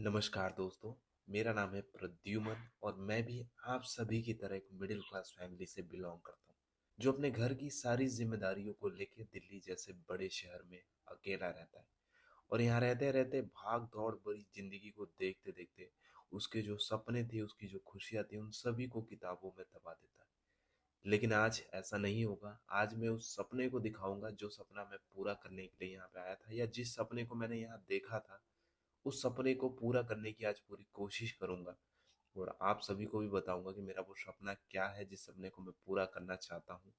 नमस्कार दोस्तों। मेरा नाम है प्रद्युमन और मैं भी आप सभी की तरह एक मिडिल क्लास फैमिली से बिलोंग करता हूँ, जो अपने घर की सारी जिम्मेदारियों को लेकर दिल्ली जैसे बड़े शहर में अकेला रहता है। और यहाँ रहते रहते भाग दौड़ भरी जिंदगी को देखते देखते उसके जो सपने थे, उसकी जो खुशियाँ थी, उन सभी को किताबों में दबा देता है। लेकिन आज ऐसा नहीं होगा। आज मैं उस सपने को दिखाऊंगा जो सपना मैं पूरा करने के लिए यहाँ पे आया था, या जिस सपने को मैंने यहाँ देखा था, उस सपने को पूरा करने की आज पूरी कोशिश करूंगा। और आप सभी को भी बताऊंगा कि मेरा वो सपना क्या है जिस सपने को मैं पूरा करना चाहता हूँ।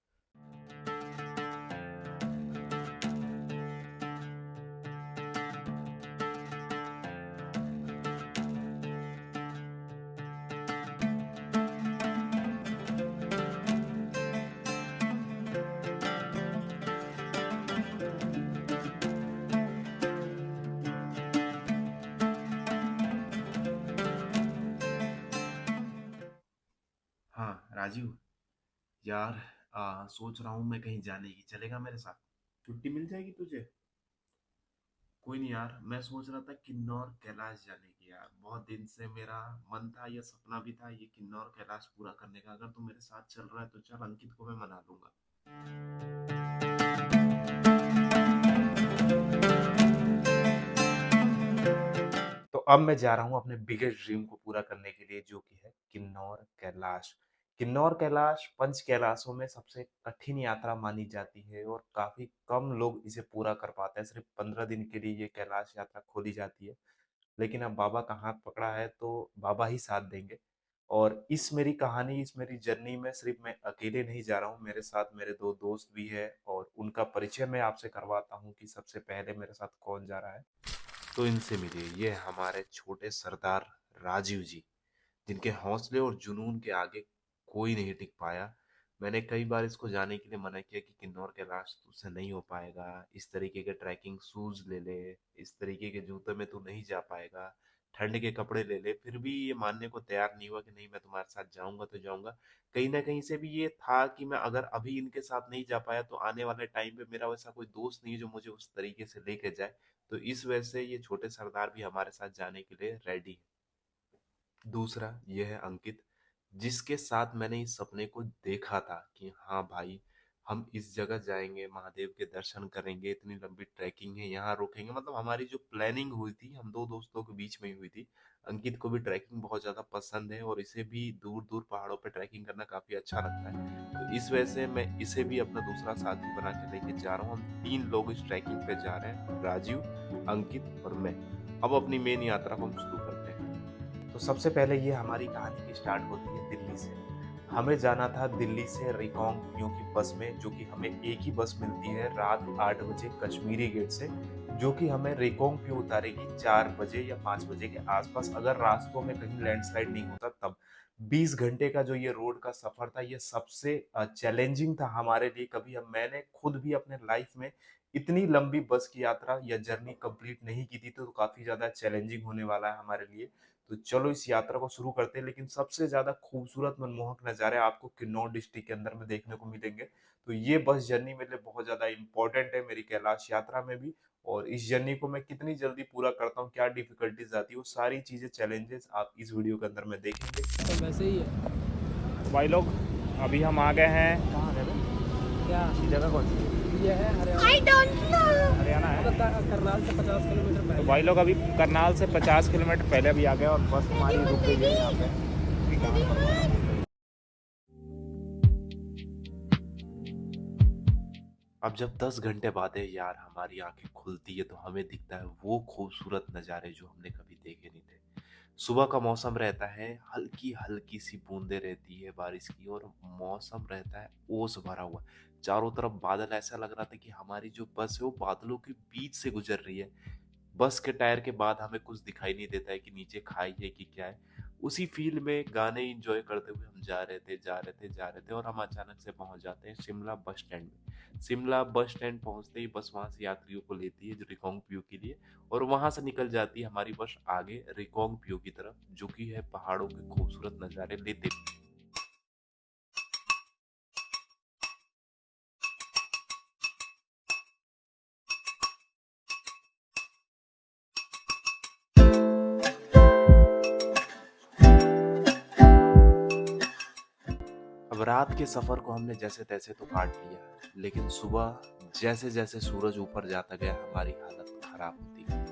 हाँ राजीव, यार सोच रहा हूँ मैं कहीं जाने की, चलेगा मेरे साथ? छुट्टी मिल जाएगी तुझे? कोई नहीं यार, मैं सोच रहा था किन्नौर कैलाश जाने की। यार बहुत दिन से मेरा मन था, यह सपना भी था, ये किन्नौर कैलाश पूरा करने का। अगर तू मेरे साथ चल रहा है तो चल, अंकित को मैं मना लूंगा। तो अब मैं जा रहा हूँ अपने बिगेस्ट ड्रीम को पूरा करने के लिए, जो कि है किन्नौर कैलाश। किन्नौर कैलाश पंच कैलाशों में सबसे कठिन यात्रा मानी जाती है और काफी कम लोग इसे पूरा कर पाते हैं। सिर्फ 15 दिन के लिए ये कैलाश यात्रा खोली जाती है। लेकिन अब बाबा का हाथ पकड़ा है तो बाबा ही साथ देंगे। और इस मेरी कहानी, इस मेरी जर्नी में सिर्फ मैं अकेले नहीं जा रहा हूँ, मेरे साथ मेरे दो दोस्त भी है। और उनका परिचय मैं आपसे करवाता हूँ कि सबसे पहले मेरे साथ कौन जा रहा है। तो इनसे मिलिए, ये हमारे छोटे सरदार राजीव जी, जिनके हौसले और जुनून के आगे कोई नहीं टिक पाया। मैंने कई बार इसको जाने के लिए मना किया कि किन्नौर कैलाश तुझसे नहीं हो पाएगा, इस तरीके के ट्रैकिंग शूज ले ले, इस तरीके के जूते में तू नहीं जा पाएगा, ठंड के कपड़े ले ले। फिर भी ये मानने को तैयार नहीं हुआ कि नहीं, मैं तुम्हारे साथ जाऊंगा तो जाऊंगा। कहीं ना कहीं से भी ये था कि मैं अगर अभी इनके साथ नहीं जा पाया तो आने वाले टाइम पे मेरा वैसा कोई दोस्त नहीं है जो मुझे उस तरीके से लेके जाए। तो इस वजह से ये छोटे सरदार भी हमारे साथ जाने के लिए रेडी है। दूसरा ये है अंकित, जिसके साथ मैंने इस सपने को देखा था कि हाँ भाई, हम इस जगह जाएंगे, महादेव के दर्शन करेंगे, इतनी लंबी ट्रैकिंग है, यहाँ रुकेंगे। मतलब हमारी जो प्लानिंग हुई थी हम दो दोस्तों के बीच में ही हुई थी। अंकित को भी ट्रैकिंग बहुत ज्यादा पसंद है और इसे भी दूर दूर पहाड़ों पर ट्रैकिंग करना काफी अच्छा लगता है। तो इस वजह से मैं इसे भी अपना दूसरा साथी बना के लेके जा रहा हूँ। हम 3 लोग इस ट्रैकिंग पे जा रहे हैं, राजीव, अंकित और मैं। अब अपनी मेन यात्रा को हम शुरू करते हैं। तो सबसे पहले ये हमारी कहानी की स्टार्ट होती है दिल्ली से। हमें जाना था दिल्ली से रिकांगपियो की बस में, जो कि हमें एक ही बस मिलती है रात 8 बजे कश्मीरी गेट से, जो कि हमें रिकांगपियो उतारेगी 4 बजे या 5 बजे के आसपास, अगर रास्तों में कहीं लैंडस्लाइड नहीं होता तब। 20 घंटे का जो ये रोड का सफर था, ये सबसे चैलेंजिंग था हमारे लिए। कभी हम मैंने खुद भी अपने लाइफ में इतनी लंबी बस की यात्रा या जर्नी कंप्लीट नहीं की थी, तो काफी ज्यादा चैलेंजिंग होने वाला है हमारे लिए। तो चलो इस यात्रा को शुरू करते हैं। लेकिन सबसे ज्यादा खूबसूरत मनमोहक नज़ारे आपको किन्नौर डिस्ट्रिक्ट के अंदर में देखने को मिलेंगे। तो ये बस जर्नी मेरे लिए बहुत ज्यादा इंपॉर्टेंट है मेरी कैलाश यात्रा में भी। और इस जर्नी को मैं कितनी जल्दी पूरा करता हूँ, क्या डिफिकल्टीज आती है, वो सारी चीजें, चैलेंजेस आप इस वीडियो के अंदर में देखेंगे। तो वैसे ही है। तो भाई लोग, अभी हम आ गए हैं। कहाँ है वो? क्या ये जगह कौन सी? ये है हरियाणा। हरियाणा है। करनाल से 50 किलोमीटर तो पहले। भाई लोग अभी करनाल से 50 किलोमीटर पहले भी आ गए और बस हमारी रुक गई है यहाँ पे। अभी कहाँ पर? अब जब 10 घंटे बाद है यार हमारी आंखें खुलती है, तो हमें दिखता है वो खूबसूरत नज़ारे जो हमने कभी देखे नहीं थे। सुबह का मौसम रहता है, हल्की हल्की सी बूंदें रहती है बारिश की, और मौसम रहता है ओस भरा हुआ। चारों तरफ बादल, ऐसा लग रहा था कि हमारी जो बस है वो बादलों के बीच से गुजर रही है। बस के टायर के बाद हमें कुछ दिखाई नहीं देता है कि नीचे खाई है कि क्या है। उसी फील्ड में गाने एंजॉय करते हुए हम जा रहे थे और हम अचानक से पहुंच जाते हैं शिमला बस स्टैंड में। शिमला बस स्टैंड पहुंचते ही बस वहां से यात्रियों को लेती है जो रिकांगपियो के लिए, और वहां से निकल जाती है हमारी बस आगे रिकांगपियो की तरफ, जो कि है पहाड़ों के खूबसूरत नजारे लेते हुए। रात के सफर को हमने जैसे तैसे तो काट लिया, लेकिन सुबह जैसे जैसे सूरज ऊपर जाता गया हमारी हालत खराब होती गई।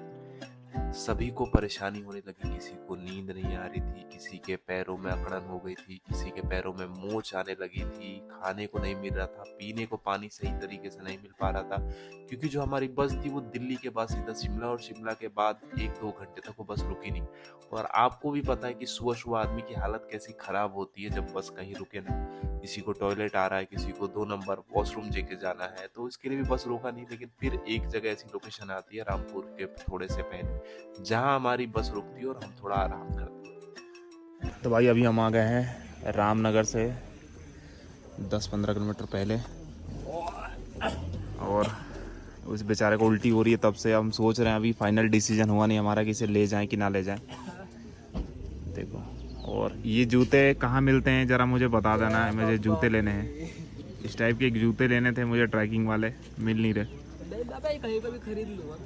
सभी को परेशानी होने लगी, किसी को नींद नहीं आ रही थी, किसी के पैरों में अकड़न हो गई थी, किसी के पैरों में मोच आने लगी थी, खाने को नहीं मिल रहा था, पीने को पानी सही तरीके से नहीं मिल पा रहा था, क्योंकि जो हमारी बस थी वो दिल्ली के बाद सीधा शिमला और शिमला के बाद 1-2 घंटे तक वो बस रुकी नहीं। और आपको भी पता है कि सुबह-सुबह आदमी की हालत कैसी खराब होती है जब बस कहीं रुके ना। किसी को टॉयलेट आ रहा है, किसी को 2 नंबर वॉशरूम लेके जाना है, तो इसके लिए भी बस रोका नहीं। लेकिन फिर एक जगह ऐसी लोकेशन आती है रामपुर के थोड़े से पहले, जहाँ हमारी बस रुकती है और हम थोड़ा आराम करते हैं। तो भाई अभी हम आ गए हैं रामनगर से 10-15 किलोमीटर पहले, और उस बेचारे को उल्टी हो रही है। तब से हम सोच रहे हैं, अभी फाइनल डिसीजन हुआ नहीं हमारा कि इसे ले जाएं कि ना ले जाएं। देखो, और ये जूते कहाँ मिलते हैं ज़रा मुझे बता देना है, मुझे जूते लेने हैं। इस टाइप के जूते लेने थे मुझे, ट्रैकिंग वाले मिल नहीं रहे। नहीं बाबा, कहीं का भी खरीद लूंगा।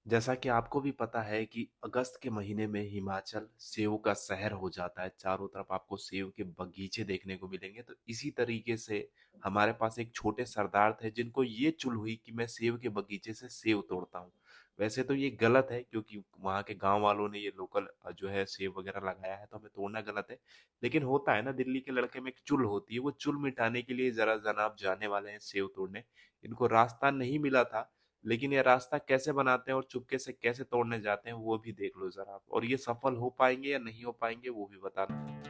जैसा कि आपको भी पता है कि अगस्त के महीने में हिमाचल सेब का शहर हो जाता है, चारों तरफ आपको सेब के बगीचे देखने को मिलेंगे। तो इसी तरीके से हमारे पास एक छोटे सरदार थे जिनको ये चुल हुई कि मैं सेब के बगीचे से सेब तोड़ता हूँ। वैसे तो ये गलत है, क्योंकि वहाँ के गांव वालों ने ये लोकल जो है सेब वगैरह लगाया है, तो हमें तोड़ना गलत है। लेकिन होता है ना, दिल्ली के लड़के में एक चुल होती है, वो चुल मिटाने के लिए जरा जनाब जाने वाले हैं सेब तोड़ने। इनको रास्ता नहीं मिला था, लेकिन ये रास्ता कैसे बनाते हैं और चुपके से कैसे तोड़ने जाते हैं वो भी देख लो जरा आप। और ये सफल हो पाएंगे या नहीं हो पाएंगे वो भी बताना।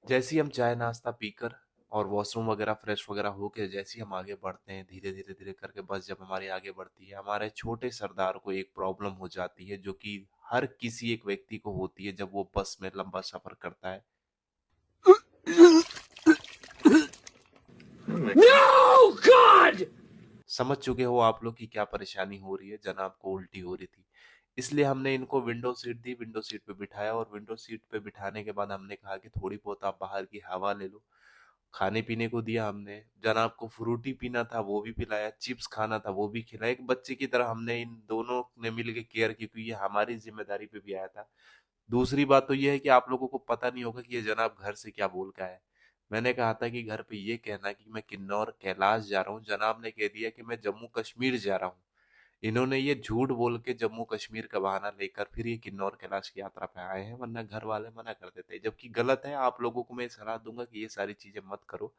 जैसे ही हम चाय नाश्ता पीकर और वॉशरूम वगैरह फ्रेश वगैरह होके जैसे ही हम आगे बढ़ते हैं, धीरे धीरे धीरे करके बस जब हमारी आगे बढ़ती है, हमारे छोटे सरदार को एक प्रॉब्लम हो जाती है जो कि हर किसी एक व्यक्ति को होती है जब वो बस में लंबा सफर करता है। No God! समझ चुके हो आप लोग की क्या परेशानी हो रही है, जनाब को उल्टी हो रही थी। इसलिए हमने इनको विंडो सीट दी, विंडो सीट पे बिठाया, और विंडो सीट पे बिठाने के बाद हमने कहा कि थोड़ी बहुत आप बाहर की हवा ले लो। खाने पीने को दिया हमने, जनाब को फ्रूटी पीना था वो भी पिलाया, चिप्स खाना था वो भी खिलाया। एक बच्चे की तरह हमने इन दोनों ने मिल के केयर की, क्योंकि ये हमारी जिम्मेदारी पे भी आया था। दूसरी बात तो ये है कि आप लोगों को पता नहीं होगा कि ये जनाब घर से क्या बोल के आया है। मैंने कहा था कि घर पे ये कहना कि मैं किन्नौर कैलाश जा रहा हूँ, जनाब ने कह दिया कि मैं जम्मू कश्मीर जा रहा हूँ। इन्होंने ये झूठ बोल के जम्मू कश्मीर का बहाना लेकर फिर ये किन्नौर कैलाश की यात्रा पे आए हैं, वरना घर वाले मना कर देते, जबकि गलत है। आप लोगों को मैं सलाह दूंगा कि ये सारी चीजें मत करो।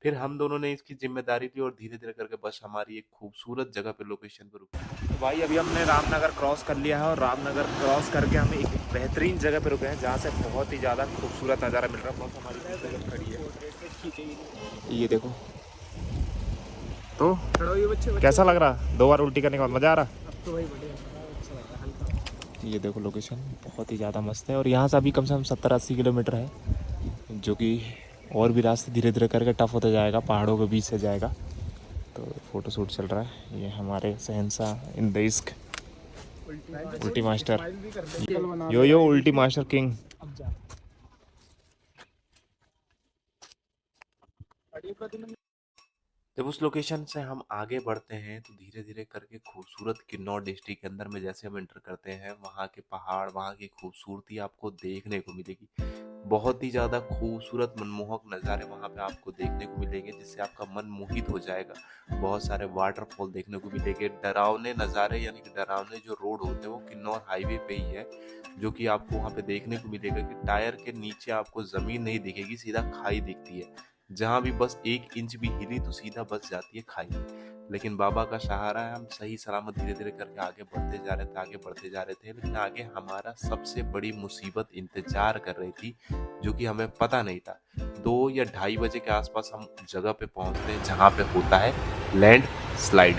फिर हम दोनों ने इसकी जिम्मेदारी ली और धीरे धीरे करके बस हमारी एक खूबसूरत जगह पे लोकेशन पे रुकी। तो भाई अभी हमने रामनगर क्रॉस कर लिया है, और रामनगर क्रॉस करके हम एक बेहतरीन जगह पे रुके हैं जहाँ से बहुत ही ज़्यादा खूबसूरत नज़ारा मिल रहा है। बस हमारी जगह खड़ी है, ये देखो। तो खड़ो ये बच्चे कैसा लग रहा, 2 बार उल्टी करने के बाद मज़ा आ रहा? अब तो भाई बढ़िया अच्छा लग रहा है, हल्का। ये देखो लोकेशन बहुत ही ज़्यादा मस्त है, और यहाँ से अभी कम से कम 70-80 किलोमीटर है, जो कि और भी रास्ते धीरे धीरे करके टफ होता जाएगा, पहाड़ों के बीच से जाएगा। तो फ़ोटो शूट चल रहा है, ये हमारे शहंशाह इन द इश्क उल्टी मास्टर, यो यो उल्टी मास्टर किंग। अब जा जब उस लोकेशन से हम आगे बढ़ते हैं तो धीरे धीरे करके खूबसूरत किन्नौर डिस्ट्रिक्ट के अंदर में जैसे हम एंटर करते हैं, वहाँ के पहाड़, वहाँ की खूबसूरती आपको देखने को मिलेगी। बहुत ही ज़्यादा खूबसूरत मनमोहक नज़ारे वहाँ पे आपको देखने को मिलेंगे, जिससे आपका मन मोहित हो जाएगा। बहुत सारे वाटरफॉल देखने को मिलेंगे, डरावने नज़ारे यानी कि डरावने जो रोड होते हैं वो किन्नौर हाईवे पे ही है, जो कि आपको वहाँ पे देखने को मिलेगा कि टायर के नीचे आपको ज़मीन नहीं दिखेगी, सीधा खाई दिखती है। जहाँ भी बस 1 इंच भी हिली तो सीधा बस जाती है खाई। लेकिन बाबा का सहारा है, हम सही सलामत धीरे धीरे करके आगे बढ़ते जा रहे थे, आगे बढ़ते जा रहे थे। लेकिन आगे हमारा सबसे बड़ी मुसीबत इंतजार कर रही थी, जो कि हमें पता नहीं था। 2 या ढाई बजे के आसपास हम जगह पे पहुंचते हैं जहाँ पे होता है लैंड स्लाइड।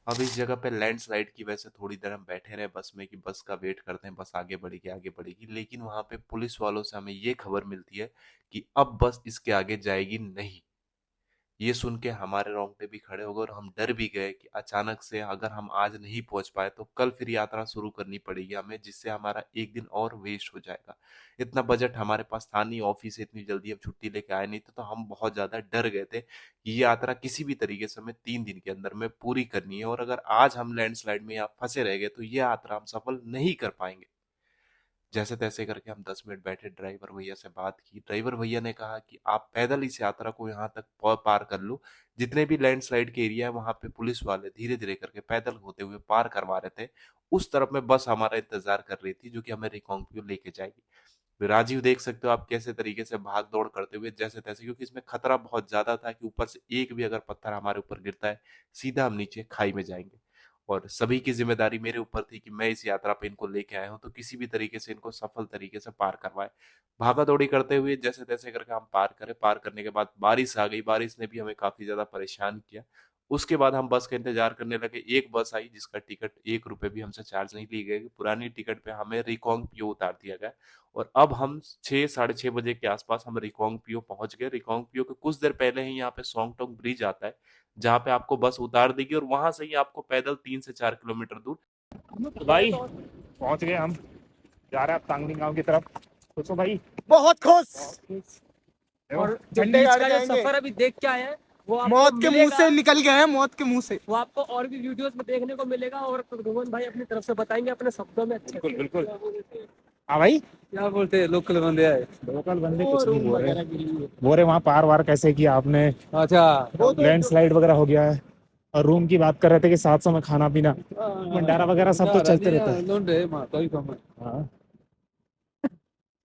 अब इस जगह पे लैंडस्लाइड की वजह से थोड़ी देर हम बैठे रहे बस में कि बस का वेट करते हैं, बस आगे बढ़ेगी आगे बढ़ेगी। लेकिन वहाँ पे पुलिस वालों से हमें ये खबर मिलती है कि अब बस इसके आगे जाएगी नहीं। ये सुन के हमारे रोंगटे भी खड़े हो गए और हम डर भी गए कि अचानक से अगर हम आज नहीं पहुंच पाए तो कल फिर यात्रा शुरू करनी पड़ेगी हमें, जिससे हमारा एक दिन और वेस्ट हो जाएगा। इतना बजट हमारे पास था नहीं, ऑफिस से इतनी जल्दी हम छुट्टी लेके आए नहीं थे, तो हम बहुत ज्यादा डर गए थे कि ये यात्रा किसी भी तरीके से हमें 3 दिन के अंदर में पूरी करनी है, और अगर आज हम लैंडस्लाइड में यहाँ फंसे रह गए तो ये यात्रा हम सफल नहीं कर पाएंगे। जैसे तैसे करके हम 10 मिनट बैठे, ड्राइवर भैया से बात की। ड्राइवर भैया ने कहा कि आप पैदल इस यात्रा को यहाँ तक पार कर लो। जितने भी लैंडस्लाइड के एरिया है वहां पे पुलिस वाले धीरे धीरे करके पैदल होते हुए पार करवा रहे थे। उस तरफ में बस हमारा इंतजार कर रही थी जो कि हमें रिकांगपियो लेके जाएगी। राजीव देख सकते हो आप कैसे तरीके से भाग दौड़ करते हुए जैसे तैसे, क्योंकि इसमें खतरा बहुत ज्यादा था कि ऊपर से एक भी अगर पत्थर हमारे ऊपर गिरता है सीधा हम नीचे खाई में जाएंगे। और सभी की जिम्मेदारी मेरे ऊपर थी कि मैं इस यात्रा पे इनको लेके आया हूँ तो किसी भी तरीके से इनको सफल तरीके से पार करवाए। भागा दौड़ी करते हुए जैसे तैसे करके हम पार करे। पार करने के बाद बारिश आ गई, बारिश ने भी हमें काफी ज्यादा परेशान किया। उसके बाद हम बस का इंतजार करने लगे। एक बस आई जिसका टिकट 1 रुपए भी हमसे चार्ज नहीं ली गई। पुरानी टिकट पे हमें रिकांगपियो उतार दिया गया और अब हम 6 साढ़े 6 बजे के आसपास हम रिकांगपियो पहुंच गए। रिकांगपियो के कुछ देर पहले ही यहाँ पे सोंगटोंग ब्रिज आता है जहाँ पे आपको बस उतार देगी और वहां से ही आपको पैदल 3 से 4 किलोमीटर दूर। तो भाई पहुंच गए हम, जा रहे हैं अब तांगलिंग गांव की तरफ। सोचो भाई बहुत खुश। और जो झंडे बीच गाड़ का के जो आएंगे। सफर अभी देख के आए हैं वो आपको मौत के मुंह मिलेगा। से निकल गए हैं, मौत के मुंह से। वो आपको और भी वीडियोस में देखने को मिलेगा और रोहन भाई अपनी तरफ से बताएंगे अपने शब्दों में अच्छे बिल्कुल से। बिल्कुल। हाँ भाई, क्या बोलते हैं लोकल बंदे आए, लोकल बंदे वो कुछ नहीं रूम बोल रहे। वगैरह के लिए। बोल रहे वहाँ पार वार कैसे किया आपने, अच्छा लैंडस्लाइड वगैरह हो गया है। और रूम की बात कर रहे थे कि 700 में खाना पीना भंडारा वगैरह सब तो चलते रहता है। हाँ।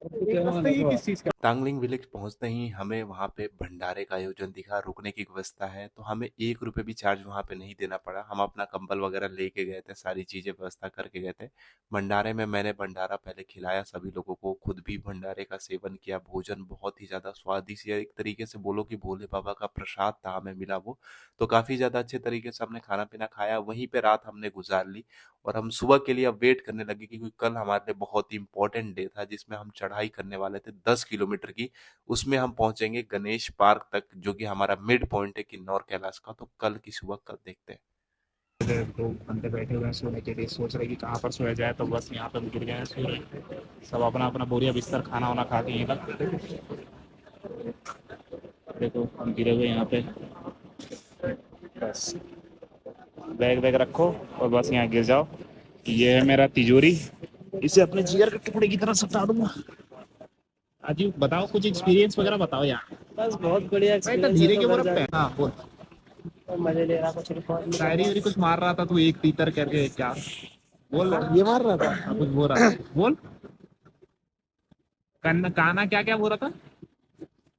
किस चीज का? तांगलिंग विलेज पहुंचते ही हमें वहां पे भंडारे का आयोजन दिखा। रुकने की व्यवस्था है तो हमें 1 रुपए भी चार्ज वहां पे नहीं देना पड़ा। हम अपना कंबल वगैरह लेके गए थे, सारी चीजें व्यवस्था करके गए थे। भंडारे में मैंने भंडारा पहले खिलाया सभी लोगों को, खुद भी भंडारे का सेवन किया। भोजन बहुत ही ज्यादा स्वादिष्ट, या एक तरीके से बोलो कि भोले बाबा का प्रसाद था हमें मिला वो। तो काफी ज्यादा अच्छे तरीके से हमने खाना पीना खाया। वहीं पे रात हमने गुजार ली और हम सुबह के लिए अब वेट करने लगे क्योंकि कल हमारे लिए बहुत ही इंपॉर्टेंट डे था जिसमें हम चढ़ाई करने वाले थे 10 किलोमीटर की। उसमें हम पहुंचेंगे गणेश पार्क तक जो कि हमारा मिड पॉइंट है किन्नौर कैलाश का। तो कल की सुबह कल देखते हैं। तो बंदे बैठे हुए हैं सोने के लिए, सोच रहे कि कहाँ पर सोया जाए, तो बस यहाँ पर गिर गए हैं सो रहे। सब अपना अपना बोरिया बिस्तर खाना वाना खा के यहीं तक। देखो हम गिरे हुए यहाँ पे, बस बैग वैग रखो और बस यहाँ गिर जाओ। ये है मेरा तिजोरी, इसे अपने जिगर के टुकड़े की तरह सटा दूंगा। अजी बताओ कुछ एक्सपीरियंस वगैरह बताओ यार। बस बहुत बढ़िया एक्सपीरियंस धीरे के है। बोल पहना बोल। मजे ले रहा कुछ रिकॉर्ड शायरी वायरी कुछ मार रहा था तू, एक तीतर करके क्या बोल रहा? ये मार रहा था। हाँ, कुछ बोल रहा था, बोल। काना क्या क्या बोल रहा था?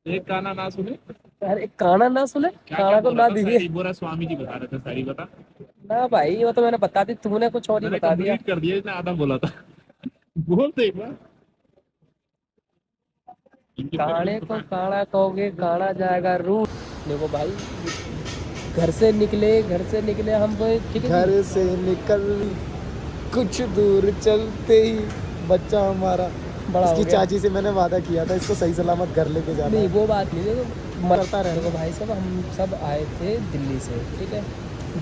एक काना ना सुने, अरे काना ना सुने, क्या काना क्या को बोल ना रहा था? दीजिए शायरी बोल रहा, स्वामी जी बता रहे थे, शायरी बता। ना भाई, वो तो मैंने बता दी, तूने कुछ और ही मैंने बता दिया। कंप्लीट कर दिया, इसने आधा बोला था। बोल तो एक बार। काने को काना कहोगे, काना जाएगा रूट। देखो भाई, घर से निकले हम वो, ठीक है जी? घर से निकल कुछ दूर चलते ही बच्चा हमारा बड़ा हो इसकी गया। चाची से मैंने वादा किया था इसको सही सलामत घर लेके जाना नहीं है। वो बात नहीं, देखो करता रहना। देखो भाई साहब, हम सब आए थे दिल्ली से, ठीक है।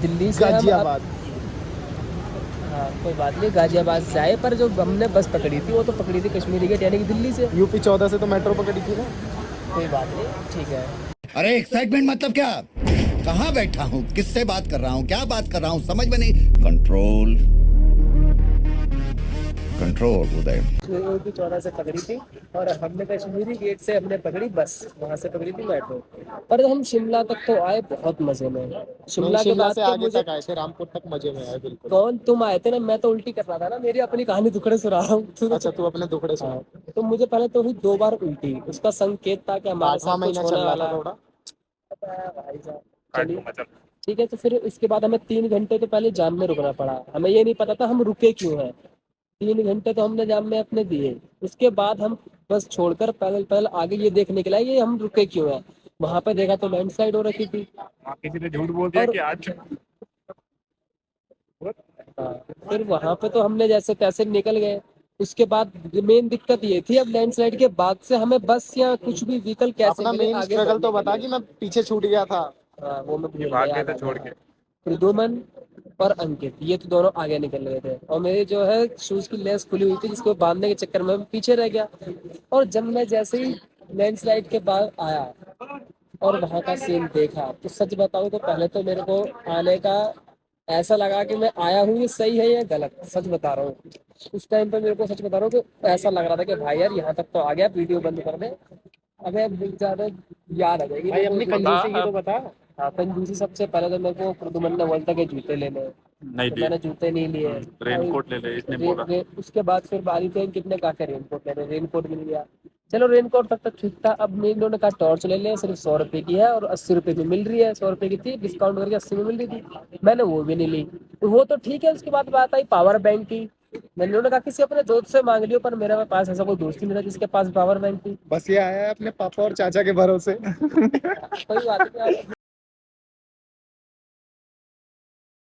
दिल्ली से हम गाजियाबाद। हाँ कोई बात नहीं, गाजियाबाद से आए, पर जो हमने बस पकड़ी थी वो तो पकड़ी थी कश्मीरी गेट यानी कि दिल्ली से। यूपी 14 से तो मेट्रो पकड़ी थी ना। कोई बात नहीं, ठीक है। अरे एक्साइटमेंट मतलब क्या? कहाँ बैठा हूँ, किससे बात कर रहा हूँ, क्या बात कर रहा हूँ, समझ में नहीं। कंट्रोल कंट्रोल उदय। यूपी 14 से पकड़ी थी और हमने कश्मीरी गेट से हमने पकड़ी बस, वहाँ से पकड़ी थी मेट्रो। पर हम शिमला तक तो आए बहुत मजे में। शिमला के बाद से तो आगे मुझे, तक आए थे, रामपुर तक मजे में आए बिल्कुल। कौन तुम आए थे ना, मैं तो उल्टी कर रहा था ना, मेरी अपनी कहानी दुखड़े सुना रहा हूँ। अच्छा तू अपने दुखड़े सुना। हाँ, तो मुझे पहले तो हुई 2 बार उल्टी, उसका संकेत था कि हमारे 8वां साथ कुछ महीना होने चल रहा वाला था है। थोड़ा। पता है भाई साहब, चलिए ठीक है। तो फिर इसके बाद हमें 3 घंटे तो पहले जाम में रुकना पड़ा। हमें ये नहीं पता था हम रुके क्यों हैं। 3 घंटे तो हमने जाम में अपने दिए। उसके बाद हम बस छोड़कर पैदल पैदल आगे ये देखने के लिए ये हम रुके क्यों हैं। वहां पे देखा तो लैंडस्लाइड हो रखी थी। किसी ने झूठ बोल दिया और कि आज हाँ, फिर वहां पे तो हमने जैसे तैसे निकल गए। उसके बाद मेन दिक्कत ये थी, अब लैंडस्लाइड के बाद से हमें बस या कुछ भी व्हीकल कैसे अपना मिले मेन आगे स्ट्रगल बढ़ने तो के बता लिए। कि मैं पीछे छूट गया था। हाँ वो मैं भूल भाग गया, गए याद थे आ छोड़ गया। के। प्रद्युमन और अंकित ये तो दोनों आगे निकल गए थे और मेरी जो है शूज की लेस खुली हुई थी जिसको बांधने के चक्कर में मैं पीछे रह गया। और जब मैं जैसे ही लैंडस्लाइड के बाद आया और वहां का सीन देखा तो सच बताऊं तो पहले तो मेरे को आने का ऐसा लगा कि मैं आया हूँ ये सही है या गलत, सच बता रहा हूँ। उस टाइम पे मेरे को सच बता रहा हूँ कि ऐसा लग रहा था कि भाई यार यहाँ तक तो आ गया, वीडियो बंद कर दे। अबे ज्यादा याद आ जाएगी भाई, अपनी कंजूसी की तो बता। हाँ कंजूसी सबसे पहले तो मेरे को प्रदुमन ने बोलता कि जूते ले ले, नहीं तो लिए। मैंने जूते नहीं लिए। रेनकोट ले ले इसने बोला। उसके बाद फिर बारी थे कितने का के रेनकोट ले ले, रेनकोट मिल गया। चलो रेनकोट तक तक ठीक था। अब मेरे इन्होंने कहा टॉर्च ले ले, सिर्फ 100 रुपए की है और 80 रुपए की मिल रही है, 100 रुपए की थी डिस्काउंट करके 80 में मिल रही थी, मैंने वो भी नहीं ली। तो वो तो ठीक है। उसके बाद बात आई पावर बैंक की। मैंने उन्होंने कहा किसी अपने दोस्त से मांग लियो, पर मेरे पास ऐसा कोई दोस्त ही नहीं था जिसके पास पावर बैंक थी। बस ये आया है अपने पापा और चाचा के भरोसे। कोई बात नहीं।